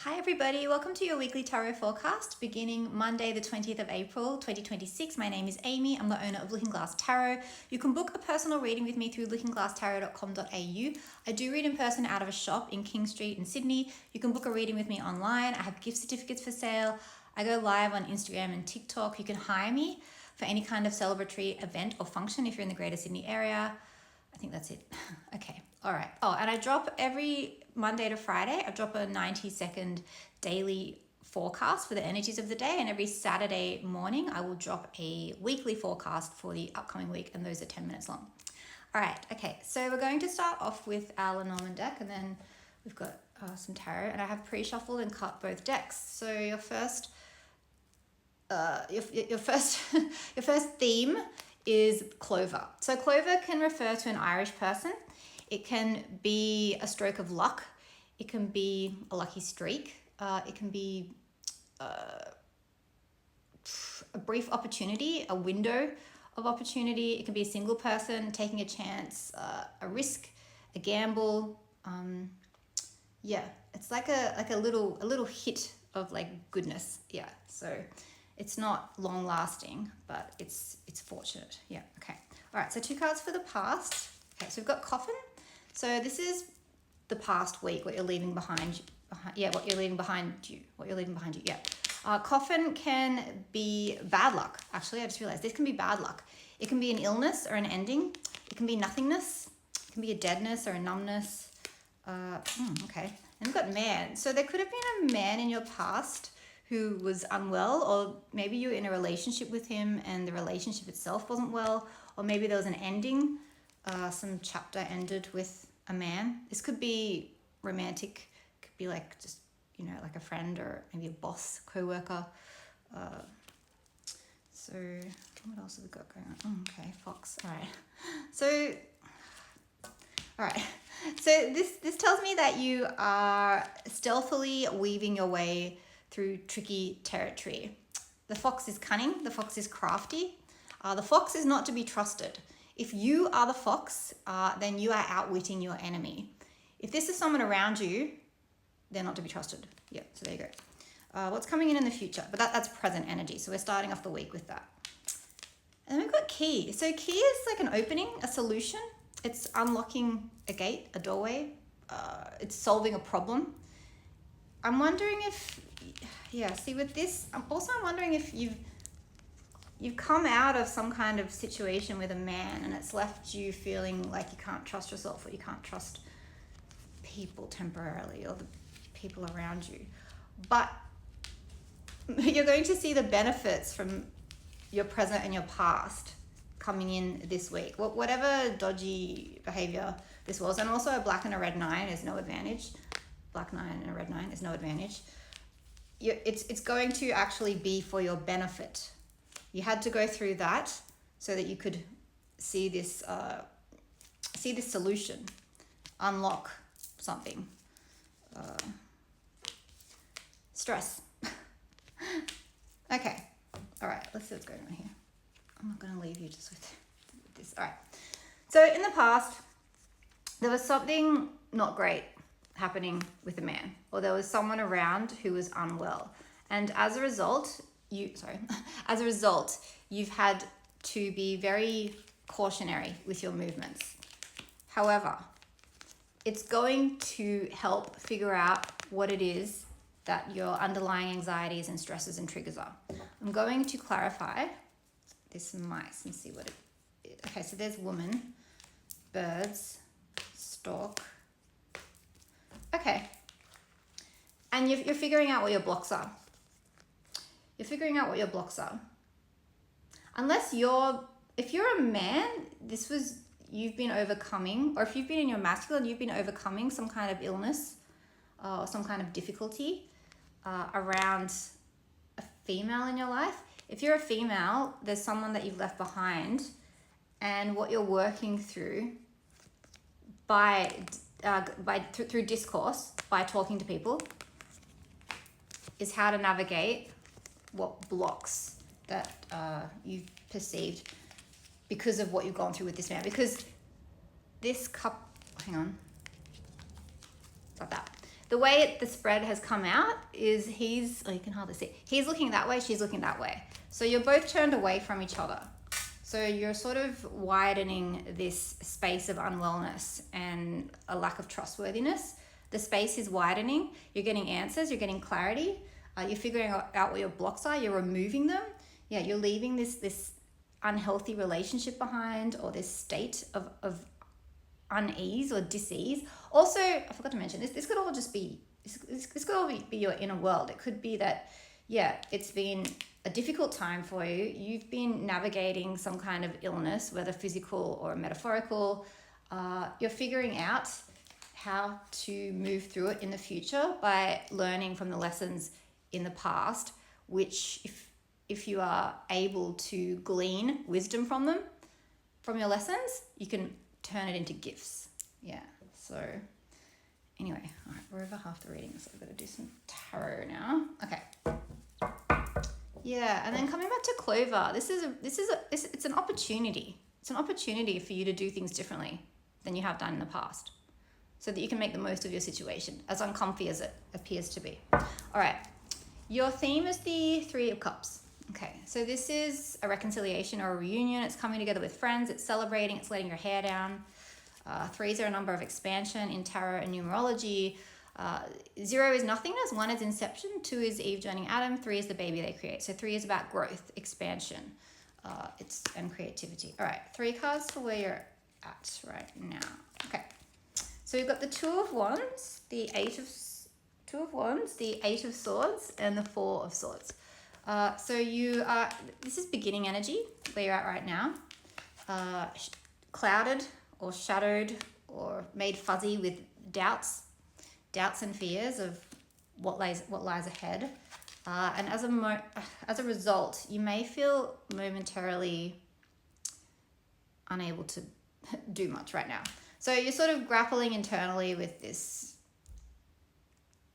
Hi everybody, welcome to your weekly tarot forecast beginning Monday the 20th of April 2026. My name is Amy, I'm the owner of Looking Glass Tarot. You can book a personal reading with me through lookingglasstarot.com.au. I do read in person out of a shop in King Street in Sydney. You can book a reading with me online. I have gift certificates for sale. I go live on Instagram and TikTok. You can hire me for any kind of celebratory event or function if you're in the Greater Sydney area. I think that's it. Okay. All right. Oh, and I drop every Monday to Friday, I drop a 90-second daily forecast for the energies of the day. And every Saturday morning, I will drop a weekly forecast for the upcoming week. And those are 10 minutes long. All right. Okay. So we're going to start off with our Lenormand deck. And then we've got some tarot. And I have pre-shuffled and cut both decks. So your first your first theme is clover. So clover can refer to an Irish person. It can be a stroke of luck. It can be a lucky streak. It can be a brief opportunity, a window of opportunity. It can be a single person taking a chance, a risk, a gamble. Yeah, it's like a little hit of like goodness. Yeah, so it's not long lasting, but it's fortunate. Yeah, okay. All right, so 2 cards for the past. Okay, so we've got Coffin. So this is the past week, what you're leaving behind. What you're leaving behind you. Yeah. Coffin can be bad luck. Actually, I just realized this can be bad luck. It can be an illness or an ending. It can be nothingness. It can be a deadness or a numbness. Okay. And we've got man. So there could have been a man in your past who was unwell, or maybe you were in a relationship with him and the relationship itself wasn't well, or maybe there was an ending. Some chapter ended with a man. This could be romantic, could be like just, like a friend or maybe a boss, co-worker. So what else have we got going on? Okay, Fox. All right. So this tells me that you are stealthily weaving your way through tricky territory. The fox is cunning. The fox is crafty. The fox is not to be trusted. If you are the fox, then you are outwitting your enemy. If this is someone around you, they're not to be trusted. Yeah, so there you go. What's coming in the future? But that's present energy. So we're starting off the week with that. And then we've got key. So key is like an opening, a solution. It's unlocking a gate, a doorway. It's solving a problem. I'm wondering if, with this, I'm wondering if you've come out of some kind of situation with a man and it's left you feeling like you can't trust yourself or you can't trust people temporarily or the people around you. But you're going to see the benefits from your present and your past coming in this week. Whatever dodgy behavior this was, and also a black and a red 9 is no advantage. Black 9 and a red 9 is no advantage. It's going to actually be for your benefit. You had to go through that so that you could see this solution, unlock something. Stress. Okay. All right. Let's see what's going on here. I'm not going to leave you just with this. All right. So in the past, there was something not great happening with a man, or there was someone around who was unwell. And as a result, you've had to be very cautionary with your movements. However, it's going to help figure out what it is that your underlying anxieties and stresses and triggers are. I'm going to clarify this mice and see what it is. Okay, so there's woman, birds, stork. Okay. And you're figuring out what your blocks are. If you're a man, you've been overcoming, or if you've been in your masculine, you've been overcoming some kind of illness or some kind of difficulty around a female in your life. If you're a female, there's someone that you've left behind, and what you're working through through discourse, by talking to people, is how to navigate what blocks that you've perceived because of what you've gone through with this man. Because this like that. the way the spread has come out is oh, you can hardly see. He's looking that way, she's looking that way. So you're both turned away from each other. So you're sort of widening this space of unwellness and a lack of trustworthiness. The space is widening. You're getting answers, you're getting clarity. You're figuring out what your blocks are, you're removing them. Yeah, you're leaving this unhealthy relationship behind, or this state of unease or dis-ease. Also, I forgot to mention, this could all just be, this could all be your inner world. It could be that, yeah, it's been a difficult time for you. You've been navigating some kind of illness, whether physical or metaphorical. You're figuring out how to move through it in the future by learning from the lessons in the past, which if you are able to glean wisdom from them, from your lessons, you can turn it into gifts. Yeah, so anyway, all right, we're over half the reading, so I've got to do some tarot now. Okay. Yeah, and then coming back to Clover, it's an opportunity. It's an opportunity for you to do things differently than you have done in the past, so that you can make the most of your situation, as uncomfy as it appears to be. All right, your theme is the Three of Cups. Okay, so this is a reconciliation or a reunion. It's coming together with friends. It's celebrating. It's letting your hair down. Threes are a number of expansion in tarot and numerology. 0 is nothingness. 1 is inception. 2 is Eve joining Adam. 3 is the baby they create. So 3 is about growth, expansion, and creativity. All right, 3 cards for where you're at right now. Okay, so we've got the Two of Wands, the Eight of Swords, and the Four of Swords. So this is beginning energy where you're at right now, clouded or shadowed or made fuzzy with doubts and fears of what lies ahead. And as a result, you may feel momentarily unable to do much right now. So you're sort of grappling internally with this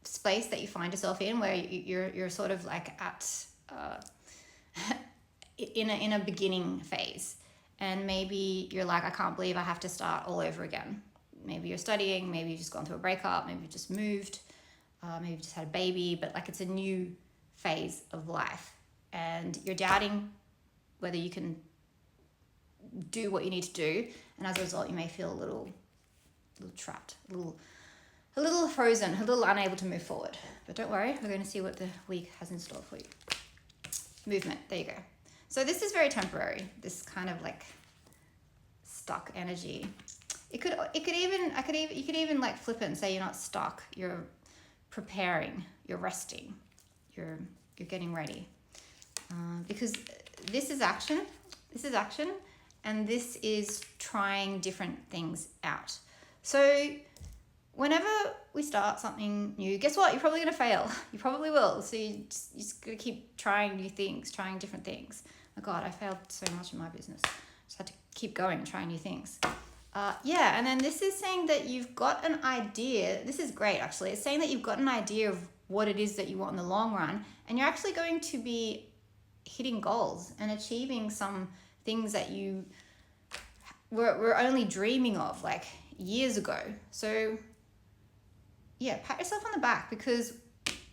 space that you find yourself in, where you're sort of like at in a beginning phase, and maybe you're like, I can't believe I have to start all over again. Maybe you're studying, maybe you've just gone through a breakup, maybe you've just moved, maybe you've just had a baby, but like it's a new phase of life, and you're doubting whether you can do what you need to do, and as a result you may feel a little trapped, a little frozen, a little unable to move forward. But don't worry, we're going to see what the week has in store for you. Movement, there you go. So this is very temporary, this kind of like stuck energy. You could even like flip it and say you're not stuck, you're preparing, you're resting, you're getting ready. Because this is action, and this is trying different things out. So whenever we start something new, guess what? You're probably going to fail. You probably will. So you just got to keep trying new things, trying different things. Oh God, I failed so much in my business. Just had to keep going, trying new things. Yeah, and then this is saying that you've got an idea. This is great, actually. It's saying that you've got an idea of what it is that you want in the long run, and you're actually going to be hitting goals and achieving some things that you were only dreaming of like years ago. So yeah, pat yourself on the back, because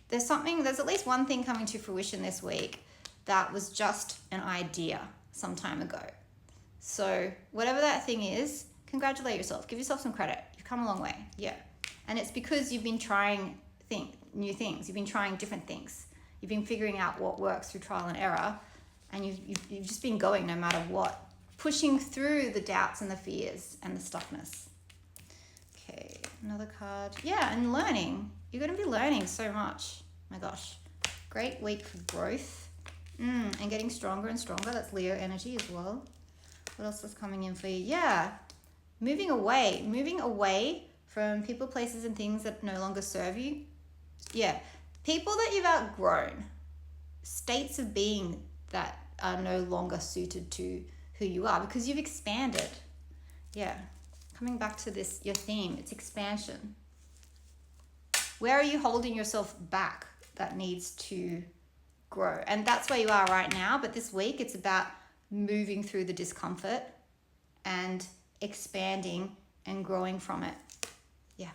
there's at least one thing coming to fruition this week that was just an idea some time ago. So whatever that thing is, congratulate yourself. Give yourself some credit. You've come a long way. Yeah. And it's because you've been trying new things. You've been trying different things. You've been figuring out what works through trial and error. And you've just been going no matter what. Pushing through the doubts and the fears and the stuckness. Okay, another card. Yeah, and learning. You're going to be learning so much. My gosh. Great week for growth. And getting stronger and stronger. That's Leo energy as well. What else is coming in for you? Yeah. Moving away from people, places, and things that no longer serve you. Yeah. People that you've outgrown. States of being that are no longer suited to who you are, because you've expanded. Yeah. Coming back to this, your theme, it's expansion. Where are you holding yourself back that needs to grow? And that's where you are right now. But this week, it's about moving through the discomfort and expanding and growing from it. Yeah.